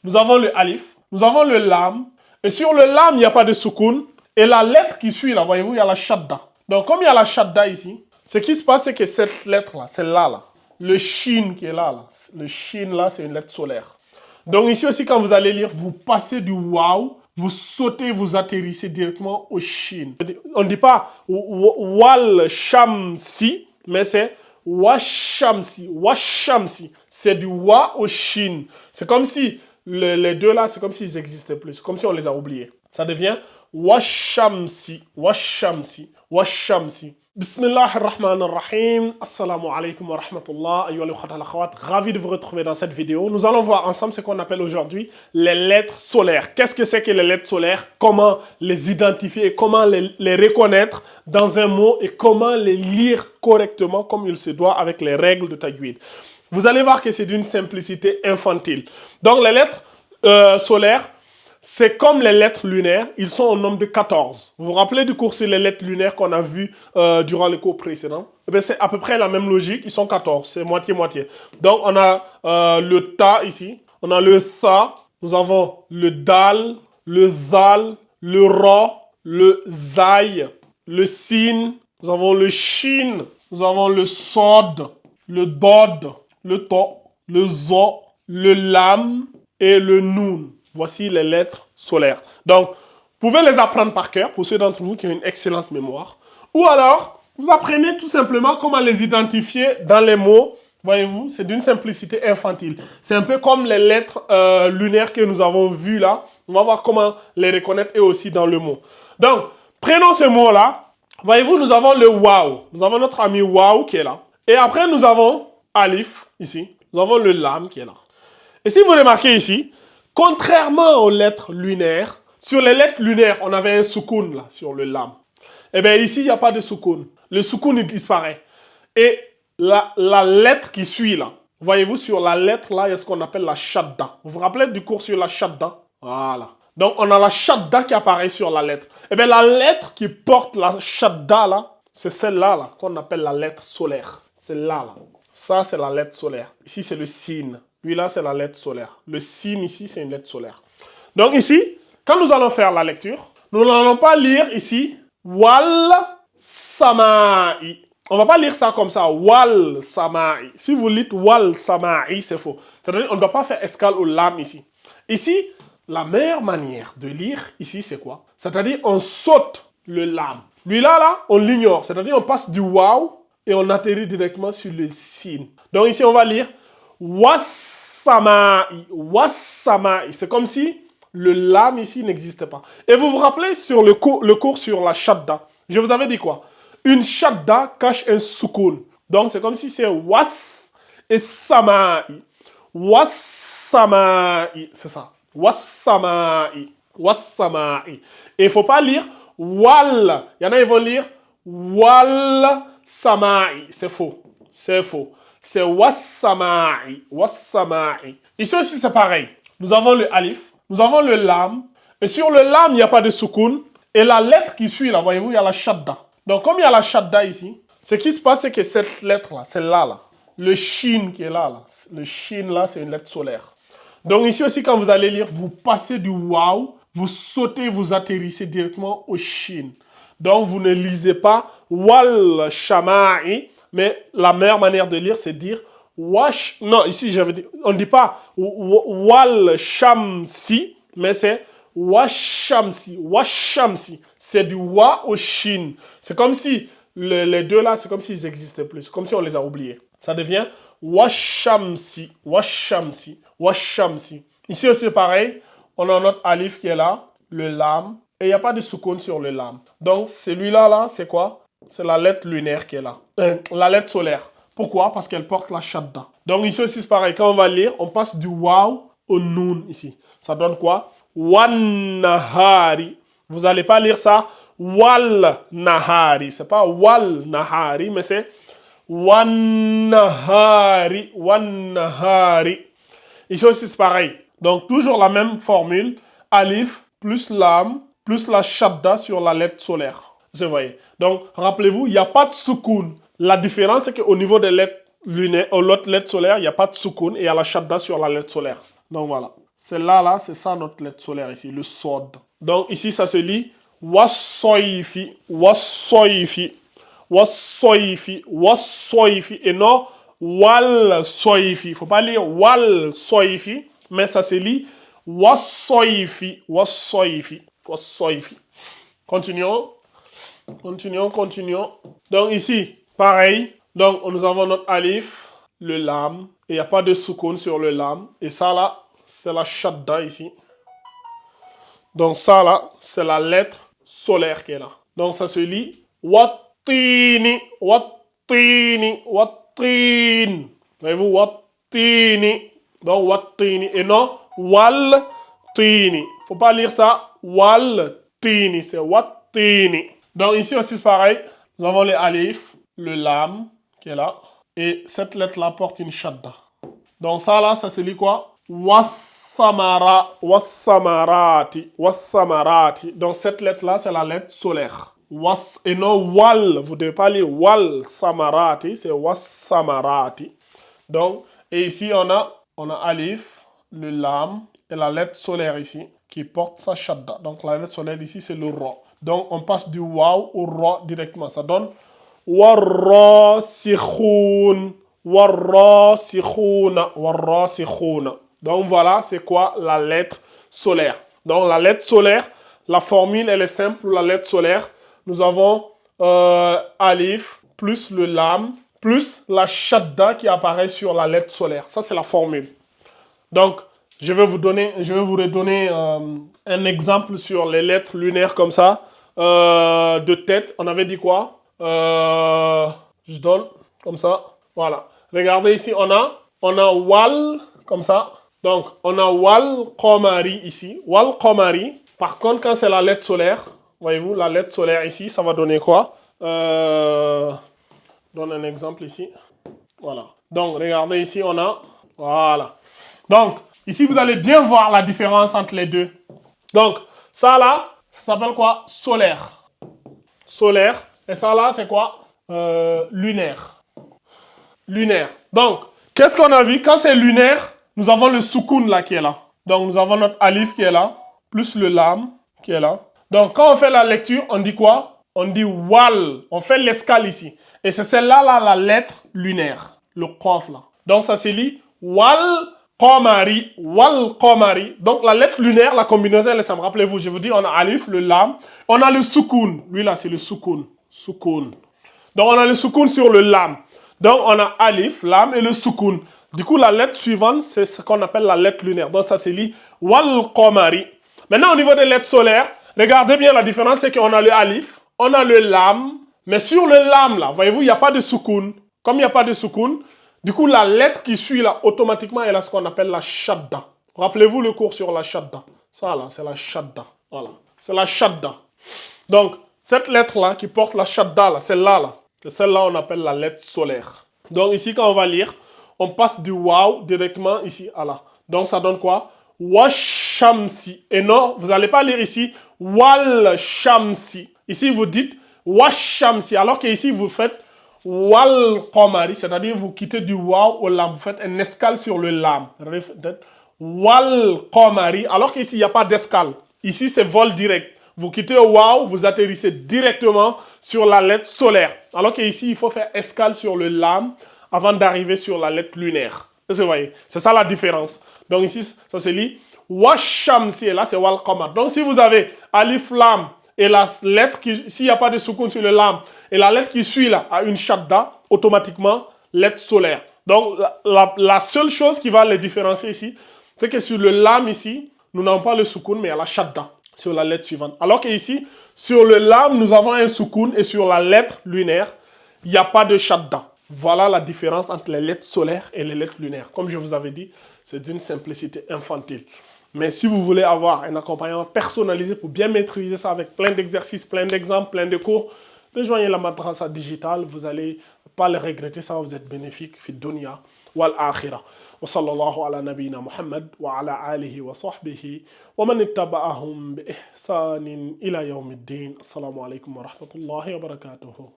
nous avons le alif, nous avons le lam, et sur le lam, il n'y a pas de soukoun, et la lettre qui suit là, voyez-vous, il y a la shadda. Donc comme il y a la shadda ici, ce qui se passe, c'est que cette lettre-là, celle-là, là, le shin qui est là, le shin là, c'est une lettre solaire. Donc ici aussi, quand vous allez lire, vous passez du waouh, vous sautez, vous atterrissez directement au shin. On ne dit pas wal shamsi, mais c'est washamsi, washamsi. C'est du wa au shin. C'est comme si les deux là, c'est comme s'ils n'existaient plus. C'est comme si on les a oubliés. Ça devient washamsi, washamsi, washamsi. Bismillah ar-Rahman ar-Rahim. Assalamu alaikum wa rahmatullah. Ayyuha al-ikhwat al-akhawat. Ravi de vous retrouver dans cette vidéo. Nous allons voir ensemble ce qu'on appelle aujourd'hui les lettres solaires. Qu'est-ce que c'est que les lettres solaires? Comment les identifier? Comment les reconnaître dans un mot? Et comment les lire correctement comme il se doit avec les règles de tajwid. Vous allez voir que c'est d'une simplicité infantile. Donc les lettres solaires, c'est comme les lettres lunaires, ils sont au nombre de 14. Vous vous rappelez du cours sur les lettres lunaires qu'on a vu durant le cours précédent? C'est à peu près la même logique, ils sont 14, c'est moitié-moitié. Donc on a le ta ici, on a le tha, nous avons le dal, le zal, le ra, le zay, le sin, nous avons le shin, nous avons le sod, le dod, le to, le zo, le lam et le nun. Voici les lettres solaires. Donc, vous pouvez les apprendre par cœur, pour ceux d'entre vous qui ont une excellente mémoire. Ou alors, vous apprenez tout simplement comment les identifier dans les mots. Voyez-vous, c'est d'une simplicité infantile. C'est un peu comme les lettres lunaires que nous avons vues là. On va voir comment les reconnaître et aussi dans le mot. Donc, prenons ce mot-là. Voyez-vous, nous avons le waouh. Nous avons notre ami waouh qui est là. Et après, nous avons alif, ici. Nous avons le lam qui est là. Et si vous remarquez ici, contrairement aux lettres lunaires, sur les lettres lunaires, on avait un soukoun là, sur le lam. Eh bien ici, il n'y a pas de soukoun. Le soukoun, il disparaît. Et la lettre qui suit là, voyez-vous, sur la lettre là, il y a ce qu'on appelle la shadda. Vous vous rappelez du cours sur la shadda? Voilà. Donc, on a la shadda qui apparaît sur la lettre. Eh bien, la lettre qui porte la shadda là, c'est celle-là là, qu'on appelle la lettre solaire. Celle-là là. Ça, c'est la lettre solaire. Ici, c'est le sin. Lui, là, c'est la lettre solaire. Le sin, ici, c'est une lettre solaire. Donc, ici, quand nous allons faire la lecture, nous n'allons pas lire ici wal sama'i. On ne va pas lire ça comme ça, wal sama'i. Si vous dites wal sama'i, c'est faux. C'est-à-dire qu'on ne doit pas faire escale au lam ici. Ici, la meilleure manière de lire ici, c'est quoi? C'est-à-dire, on saute le lam. Lui, là, on l'ignore. C'est-à-dire, on passe du waw et on atterrit directement sur le sin. Donc, ici, on va lire wassama'i, wassama'i. C'est comme si le lam ici n'existait pas. Et vous vous rappelez sur le cours sur la shadda, je vous avais dit quoi? Une shadda cache un soukoun. Donc c'est comme si c'est was et sama'i. Wassama'i, c'est ça. Wassama'i, wassama'i. Et il ne faut pas lire wal. Il y en a qui vont lire wal sama'i. C'est faux. C'est faux. C'est wassama'i, wassama'i. Ici aussi, c'est pareil. Nous avons le alif, nous avons le lam, et sur le lam, il n'y a pas de soukoun, et la lettre qui suit, là, voyez-vous, il y a la shadda. Donc, comme il y a la shadda ici, ce qui se passe, c'est que cette lettre-là, celle-là, là, le shin qui est là, le shin, là, c'est une lettre solaire. Donc, ici aussi, quand vous allez lire, vous passez du waouh, vous sautez, vous atterrissez directement au shin. Donc, vous ne lisez pas wal shama'i, mais la meilleure manière de lire, c'est de dire wash. Non, ici, on ne dit pas wal shamsi, mais c'est washamsi. Washamsi. C'est du wa au shin. C'est comme si les deux là, c'est comme s'ils n'existaient plus. C'est comme si on les a oubliés. Ça devient washamsi. Washamsi. Washamsi. Ici aussi, c'est pareil. On a notre alif qui est là, le lam, et il n'y a pas de soukoun sur le lam. Donc, celui-là, là, c'est quoi? C'est la lettre lunaire qui est là. La lettre solaire. Pourquoi? Parce qu'elle porte la shadda. Donc ici aussi c'est pareil. Quand on va lire, on passe du waw au nun ici. Ça donne quoi? Wan nahari. Vous n'allez pas lire ça wal nahari. C'est pas wal nahari, mais c'est wan nahari. Wan nahari. Ici aussi c'est pareil. Donc toujours la même formule. Alif plus lam plus la shadda sur la lettre solaire. Vous voyez. Donc, rappelez-vous, il n'y a pas de soukoun. La différence, c'est qu'au niveau des lettres lunaires, l'autre lettre solaire, il n'y a pas de soukoun et il y a la shadda sur la lettre solaire. Donc, voilà. Celle-là, là, c'est ça notre lettre solaire ici, le sod. Donc ici, ça se lit wasoifi, wasoifi, wasoifi, wasoifi, et non wal soifi. Il ne faut pas lire wal soifi, mais ça se lit wasoifi, wasoifi, wasoifi. Continuons, continuons, continuons. Donc ici, pareil. Donc nous avons notre alif, le lam, et il n'y a pas de soukoun sur le lam. Et ça là, c'est la shadda ici. Donc ça là, c'est la lettre solaire qui est là. Donc ça se lit wattini, wattini, wattin. Voyez-vous, wattini. Donc wattini et non wal-tini. Faut pas lire ça wal-tini, c'est wattini. Donc ici aussi c'est pareil. Nous avons les alif, le lam qui est là. Et cette lettre-là porte une shadda. Donc ça là, ça se lit quoi? Wassamara, wassamarati, wassamarati. Donc cette lettre-là, c'est la lettre solaire. Was, et non wal. Vous ne devez pas lire wal samarati, c'est wassamarati. Donc, et ici on a alif, le lam et la lettre solaire ici qui porte sa shadda. Donc la lettre solaire ici, c'est le ra. Donc on passe du waw au ra directement. Ça donne warrasikhun, warrasikhuna, warrasikhuna. Donc voilà, c'est quoi la lettre solaire. Donc la lettre solaire, la formule elle est simple pour la lettre solaire. Nous avons alif plus le lam plus la shadda qui apparaît sur la lettre solaire. Ça c'est la formule. Donc je vais vous redonner un exemple sur les lettres lunaires comme ça de tête. On avait dit quoi? Je donne comme ça. Voilà. Regardez ici, on a wal comme ça. Donc, on a wal qamari ici. Wal qamari. Par contre, quand c'est la lettre solaire, voyez-vous, la lettre solaire ici, ça va donner quoi? Je donne un exemple ici. Voilà. Donc, regardez ici, on a. Voilà. Donc, ici, vous allez bien voir la différence entre les deux. Donc, ça là, ça s'appelle quoi? Solaire. Solaire. Et ça là, c'est quoi? Lunaire. Lunaire. Donc, qu'est-ce qu'on a vu? Quand c'est lunaire, nous avons le soukoun là qui est là. Donc, nous avons notre alif qui est là, plus le lam qui est là. Donc, quand on fait la lecture, on dit quoi? On dit wal. On fait l'escale ici. Et c'est celle-là, là, la lettre lunaire. Le qaf là. Donc, ça se lit wal qamari, wal qamari. Donc, la lettre lunaire, la combinaison, elle est simple. Rappelez-vous, je vous dis, on a alif, le lam. On a le soukoun. Lui là, c'est le soukoun. Soukoun. Donc, on a le soukoun sur le lam. Donc, on a alif, lam et le soukoun. Du coup, la lettre suivante, c'est ce qu'on appelle la lettre lunaire. Donc, ça se lit wal qamari. Maintenant, au niveau des lettres solaires, regardez bien la différence, c'est qu'on a le alif, on a le lam, mais sur le lam, là, voyez-vous, il n'y a pas de soukoun. Comme il n'y a pas de soukoun, du coup, la lettre qui suit, là, automatiquement, elle a ce qu'on appelle la shadda. Rappelez-vous le cours sur la shadda. Ça, là, c'est la shadda. Voilà. C'est la shadda. Donc, cette lettre-là qui porte la shadda, là, celle-là, là, c'est celle-là on appelle la lettre solaire. Donc, ici, quand on va lire, on passe du waw directement ici à là. Donc, ça donne quoi? Washamsi. Et non, vous n'allez pas lire ici wal shamsi. Ici, vous dites washamsi. Alors qu'ici, vous faites wal qamari. C'est-à-dire, vous quittez du waw au lam. Vous faites une escale sur le lam. Wal qamari. Alors qu'ici, il n'y a pas d'escale. Ici, c'est vol direct. Vous quittez au waw, vous atterrissez directement sur la lettre solaire. Alors qu'ici, il faut faire escale sur le lam avant d'arriver sur la lettre lunaire. Vous voyez, c'est ça la différence. Donc ici, ça se lit washamsi et là c'est wal qamar. Donc si vous avez alif lam et la lettre qui, s'il n'y a pas de soukoun sur le lam et la lettre qui suit là a une shadda, automatiquement lettre solaire. Donc la seule chose qui va les différencier ici, c'est que sur le lam ici, nous n'avons pas le soukoun mais il y a la shadda sur la lettre suivante. Alors qu'ici, sur le lam, nous avons un soukoun et sur la lettre lunaire, il n'y a pas de shadda. Voilà la différence entre les lettres solaires et les lettres lunaires. Comme je vous avais dit, c'est d'une simplicité infantile. Mais si vous voulez avoir un accompagnement personnalisé pour bien maîtriser ça avec plein d'exercices, plein d'exemples, plein de cours, rejoignez la madrasa digitale. Vous n'allez pas le regretter, ça va vous être bénéfique. Fi dunya wal akhirah. Wa sallallahu ala nabiyyina Muhammad wa ala alihi wa sahbihi wa man ittaba'ahum bi ihsanin ila yawmiddin. Assalamu alaikum wa rahmatullahi wa barakatuhu.